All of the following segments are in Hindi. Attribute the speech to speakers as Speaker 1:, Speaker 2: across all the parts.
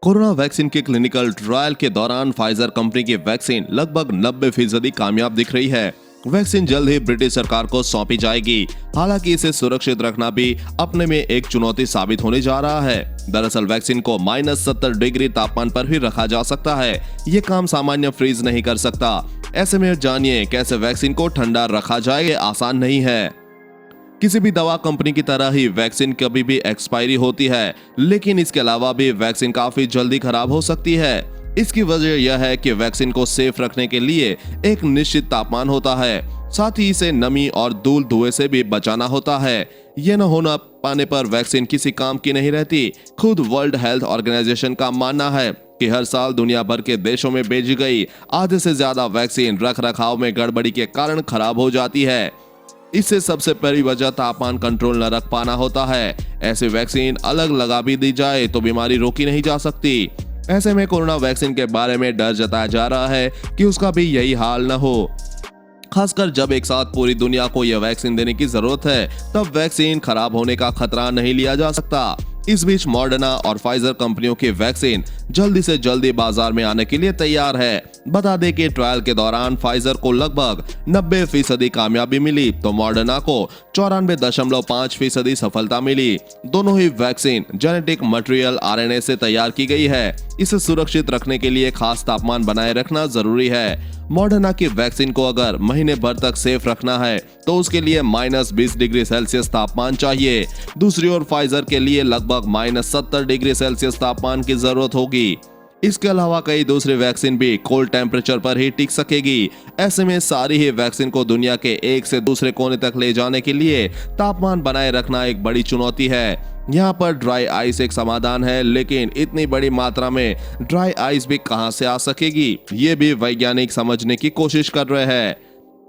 Speaker 1: कोरोना वैक्सीन के क्लिनिकल ट्रायल के दौरान फाइजर कंपनी की वैक्सीन लगभग 90% कामयाब दिख रही है। वैक्सीन जल्द ही ब्रिटिश सरकार को सौंपी जाएगी। हालांकि इसे सुरक्षित रखना भी अपने में एक चुनौती साबित होने जा रहा है। दरअसल वैक्सीन को -70 डिग्री तापमान पर भी रखा जा सकता है। ये काम सामान्य फ्रीज नहीं कर सकता। ऐसे में जानिए कैसे वैक्सीन को ठंडा रखा जाए। ये आसान नहीं है। किसी भी दवा कंपनी की तरह ही वैक्सीन कभी भी एक्सपायरी होती है, लेकिन इसके अलावा भी वैक्सीन काफी जल्दी खराब हो सकती है। इसकी वजह यह है कि वैक्सीन को सेफ रखने के लिए एक निश्चित तापमान होता है। साथ ही इसे नमी और धूल धुएं से भी बचाना होता है। ये न होना पाने पर वैक्सीन किसी काम की नहीं रहती। खुद वर्ल्ड हेल्थ ऑर्गेनाइजेशन का मानना है कि हर साल दुनिया भर के देशों में भेजी गई आधे से ज्यादा वैक्सीन रख रखाव में गड़बड़ी के कारण खराब हो जाती है। इससे सबसे पहली वजह तापमान कंट्रोल न रख पाना होता है। ऐसी वैक्सीन अलग लगा भी दी जाए तो बीमारी रोकी नहीं जा सकती। ऐसे में कोरोना वैक्सीन के बारे में डर जताया जा रहा है कि उसका भी यही हाल न हो। खासकर जब एक साथ पूरी दुनिया को यह वैक्सीन देने की जरूरत है, तब वैक्सीन खराब होने का खतरा नहीं लिया जा सकता। इस बीच मॉडर्ना और फाइजर कंपनियों की वैक्सीन जल्दी से जल्दी बाजार में आने के लिए तैयार है। बता दें कि ट्रायल के दौरान फाइजर को लगभग 90% कामयाबी मिली तो मॉडर्ना को 94.5% सफलता मिली। दोनों ही वैक्सीन जेनेटिक मटेरियल आरएनए से तैयार की गई है। इसे सुरक्षित रखने के लिए खास तापमान बनाए रखना जरूरी है। मॉडर्ना की वैक्सीन को अगर महीने भर तक सेफ रखना है तो उसके लिए -20 डिग्री सेल्सियस तापमान चाहिए। दूसरी ओर फाइजर के लिए लगभग -70 डिग्री सेल्सियस तापमान की जरूरत होगी। इसके अलावा कई दूसरी वैक्सीन भी कोल्ड टेम्परेचर पर ही टिक सकेगी। ऐसे में सारी ही वैक्सीन को दुनिया के एक से दूसरे कोने तक ले जाने के लिए तापमान बनाए रखना एक बड़ी चुनौती है। यहाँ पर ड्राई आइस एक समाधान है, लेकिन इतनी बड़ी मात्रा में ड्राई आइस भी कहां से आ सकेगी, ये भी वैज्ञानिक समझने की कोशिश कर रहे हैं।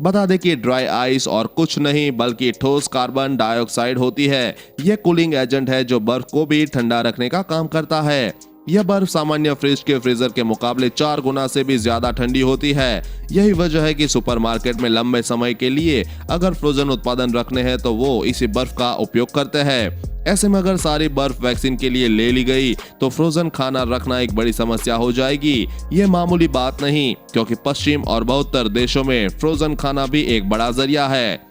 Speaker 1: बता दें कि ड्राई आइस और कुछ नहीं बल्कि ठोस कार्बन डाइऑक्साइड होती है। यह कूलिंग एजेंट है जो बर्फ को भी ठंडा रखने का काम करता है। यह बर्फ सामान्य फ्रिज के फ्रीजर के मुकाबले 4 गुना से भी ज्यादा ठंडी होती है। यही वजह है कि सुपरमार्केट में लंबे समय के लिए अगर फ्रोजन उत्पादन रखने हैं तो वो इसी बर्फ का उपयोग करते हैं। ऐसे में अगर सारी बर्फ वैक्सीन के लिए ले ली गई तो फ्रोजन खाना रखना एक बड़ी समस्या हो जाएगी। ये मामूली बात नहीं, क्योंकि पश्चिम और बहुतर देशों में फ्रोजन खाना भी एक बड़ा जरिया है।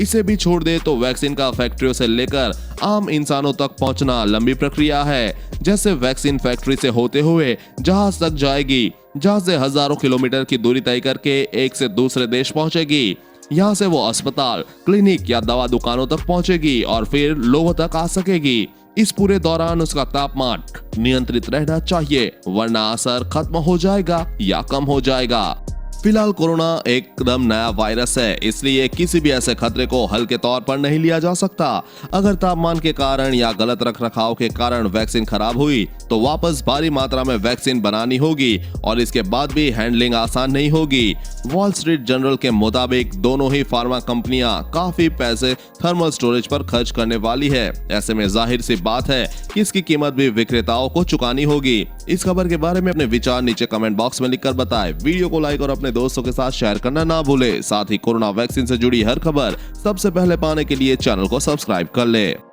Speaker 1: इसे भी छोड़ दे तो वैक्सीन का फैक्ट्रियों से लेकर आम इंसानों तक पहुंचना लंबी प्रक्रिया है। जैसे वैक्सीन फैक्ट्री से होते हुए जहाज तक जाएगी, जहां से हजारों किलोमीटर की दूरी तय करके एक से दूसरे देश पहुंचेगी। यहाँ से वो अस्पताल, क्लिनिक या दवा दुकानों तक पहुंचेगी और फिर लोगों तक आ सकेगी। इस पूरे दौरान उसका तापमान नियंत्रित रहना चाहिए, वरना असर खत्म हो जाएगा या कम हो जाएगा। फिलहाल कोरोना एकदम नया वायरस है, इसलिए किसी भी ऐसे खतरे को हल्के तौर पर नहीं लिया जा सकता। अगर तापमान के कारण या गलत रखरखाव के कारण वैक्सीन खराब हुई तो वापस भारी मात्रा में वैक्सीन बनानी होगी और इसके बाद भी हैंडलिंग आसान नहीं होगी। वॉल स्ट्रीट जर्नल के मुताबिक दोनों ही फार्मा कंपनियां काफी पैसे थर्मल स्टोरेज पर खर्च करने वाली है। ऐसे में जाहिर सी बात है कि इसकी कीमत भी विक्रेताओं को चुकानी होगी। इस खबर के बारे में अपने विचार नीचे कमेंट बॉक्स में लिखकर बताएं। वीडियो को लाइक और अपने दोस्तों के साथ शेयर करना ना भूले। साथ ही कोरोना वैक्सीन से जुड़ी हर खबर सबसे पहले पाने के लिए चैनल को सब्सक्राइब कर ले।